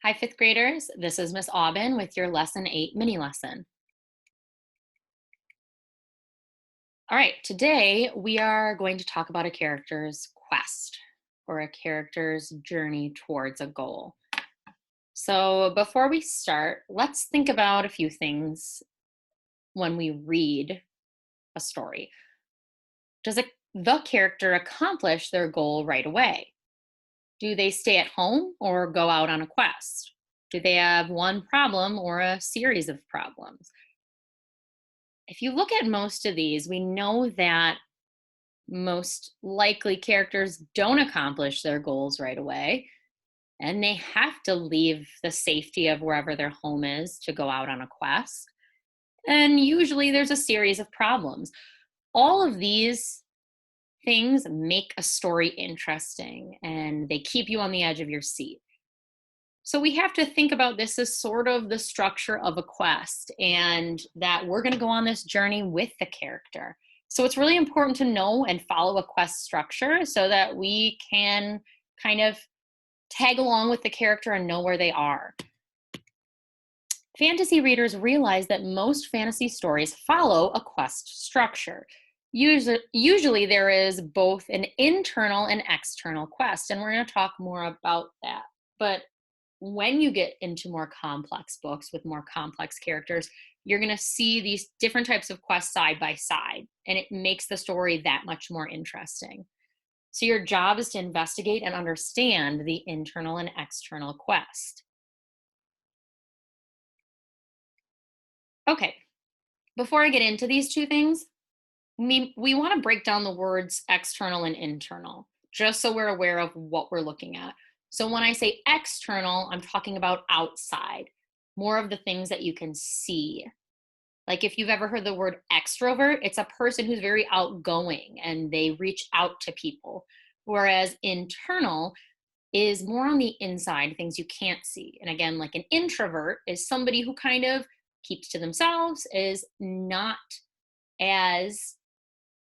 Hi, fifth graders. This is Miss Aubin with your Lesson 8 mini lesson. All right, today we are going to talk about a character's quest or a character's journey towards a goal. So, before we start, let's think about a few things when we read a story. The character accomplish their goal right away? Do they stay at home or go out on a quest? Do they have one problem or a series of problems? If you look at most of these, we know that most likely characters don't accomplish their goals right away, and they have to leave the safety of wherever their home is to go out on a quest. And usually there's a series of problems. All of these things make a story interesting and they keep you on the edge of your seat. So we have to think about this as sort of the structure of a quest and that we're going to go on this journey with the character. So it's really important to know and follow a quest structure so that we can kind of tag along with the character and know where they are. Fantasy readers realize that most fantasy stories follow a quest structure. Usually, there is both an internal and external quest, and we're going to talk more about that. But when you get into more complex books with more complex characters, you're going to see these different types of quests side by side, and it makes the story that much more interesting. So, your job is to investigate and understand the internal and external quest. Okay, before I get into these two things, we want to break down the words external and internal, just so we're aware of what we're looking at. So when I say external, I'm talking about outside, more of the things that you can see. Like if you've ever heard the word extrovert, it's a person who's very outgoing and they reach out to people. Whereas internal is more on the inside, things you can't see. And again, like an introvert is somebody who kind of keeps to themselves, is not as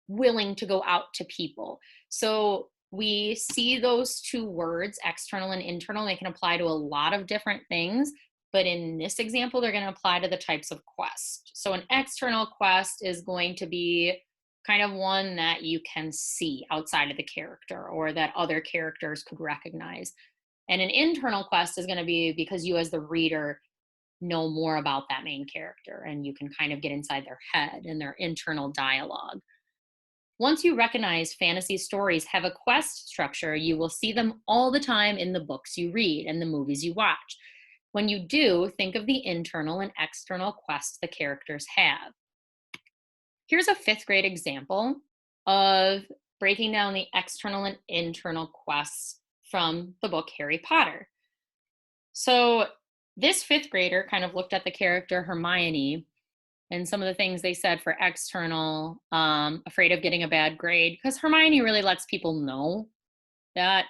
willing to go out to people. So we see those two words, external and internal, they can apply to a lot of different things. But in this example, they're going to apply to the types of quest. So an external quest is going to be kind of one that you can see outside of the character or that other characters could recognize. And an internal quest is going to be because you, as the reader, know more about that main character and you can kind of get inside their head and their internal dialogue. Once you recognize fantasy stories have a quest structure, you will see them all the time in the books you read and the movies you watch. When you do, think of the internal and external quests the characters have. Here's a fifth grade example of breaking down the external and internal quests from the book Harry Potter. So, this fifth grader kind of looked at the character Hermione and some of the things they said for external, afraid of getting a bad grade, because Hermione really lets people know that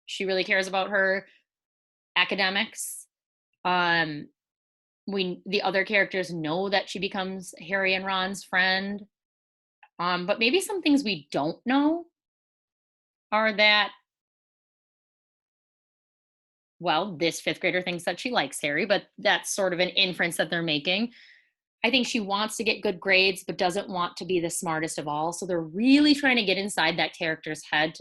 she really cares about her academics. Um, the other characters know that she becomes Harry and Ron's friend. But maybe some things we don't know are that, well, this fifth grader thinks that she likes Harry, but that's sort of an inference that they're making. I think she wants to get good grades, but doesn't want to be the smartest of all. So they're really trying to get inside that character's head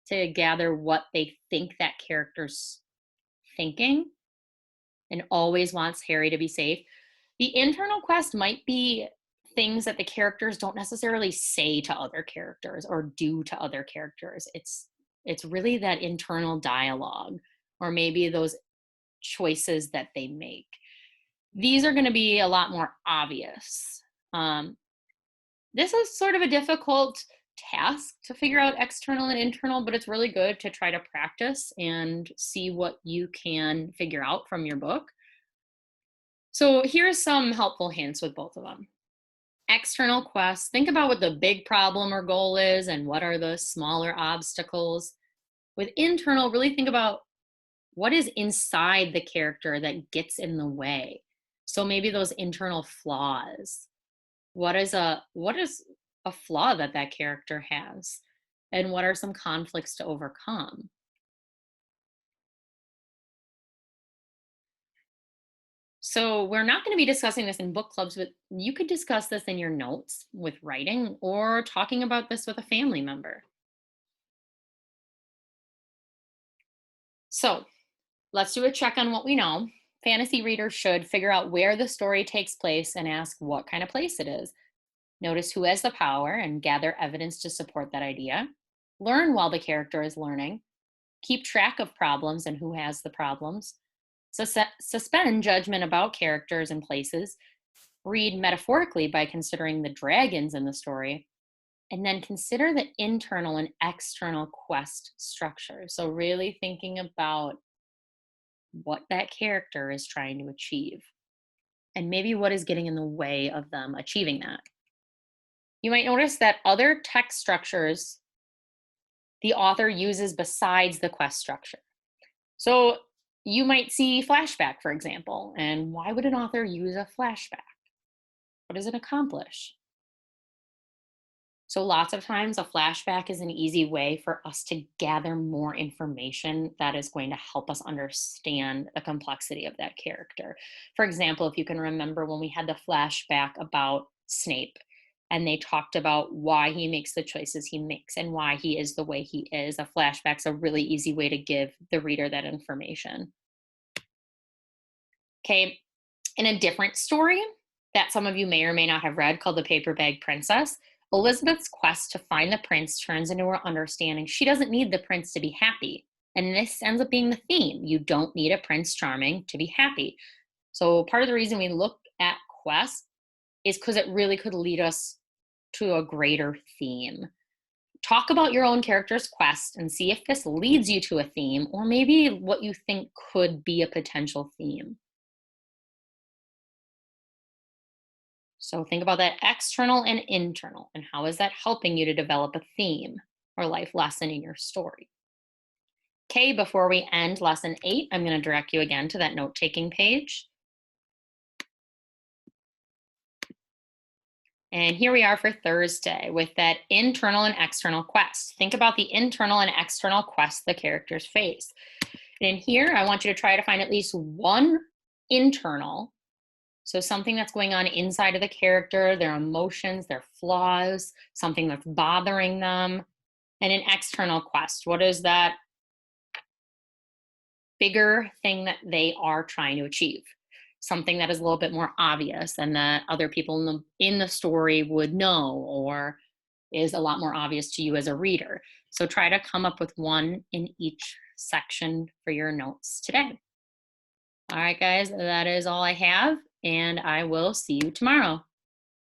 to gather what they think that character's thinking and always wants Harry to be safe. The internal quest might be things that the characters don't necessarily say to other characters or do to other characters. It's really that internal dialogue or maybe those choices that they make. These are going to be a lot more obvious. Um, this is sort of a difficult task to figure out external and internal, but it's really good to try to practice and see what you can figure out from your book. So here's some helpful hints with both of them. External quests, think about what the big problem or goal is and what are the smaller obstacles. With internal, really think about what is inside the character that gets in the way. So maybe those internal flaws. What is a flaw that that character has? And what are some conflicts to overcome? So we're not going to be discussing this in book clubs, but you could discuss this in your notes with writing or talking about this with a family member. So let's do a check on what we know. Fantasy readers should figure out where the story takes place and ask what kind of place it is. Notice who has the power and gather evidence to support that idea. Learn while the character is learning. Keep track of problems and who has the problems. Suspend judgment about characters and places. Read metaphorically by considering the dragons in the story. And then consider the internal and external quest structure. So, really thinking about what that character is trying to achieve and maybe what is getting in the way of them achieving that. You might notice that other text structures the author uses besides the quest structure. So you might see flashback, for example. And why would an author use a flashback? What does it accomplish? So, lots of times, a flashback is an easy way for us to gather more information that is going to help us understand the complexity of that character. For example, if you can remember when we had the flashback about Snape and they talked about why he makes the choices he makes and why he is the way he is, a flashback's a really easy way to give the reader that information. Okay, in a different story that some of you may or may not have read called The Paper Bag Princess, Elizabeth's quest to find the prince turns into her understanding she doesn't need the prince to be happy. And this ends up being the theme. You don't need a Prince Charming to be happy. So, part of the reason we look at quests is because it really could lead us to a greater theme. Talk about your own character's quest and see if this leads you to a theme or maybe what you think could be a potential theme. So think about that external and internal, and how is that helping you to develop a theme or life lesson in your story? Okay, before we end lesson 8, I'm going to direct you again to that note taking page. And here we are for Thursday with that internal and external quest. Think about the internal and external quest the characters face. And in here, I want you to try to find at least one internal. So something that's going on inside of the character, their emotions, their flaws, something that's bothering them, and an external quest. What is that bigger thing that they are trying to achieve? Something that is a little bit more obvious and that other people in the story would know or is a lot more obvious to you as a reader. So try to come up with one in each section for your notes today. All right, guys, that is all I have, and I will see you tomorrow.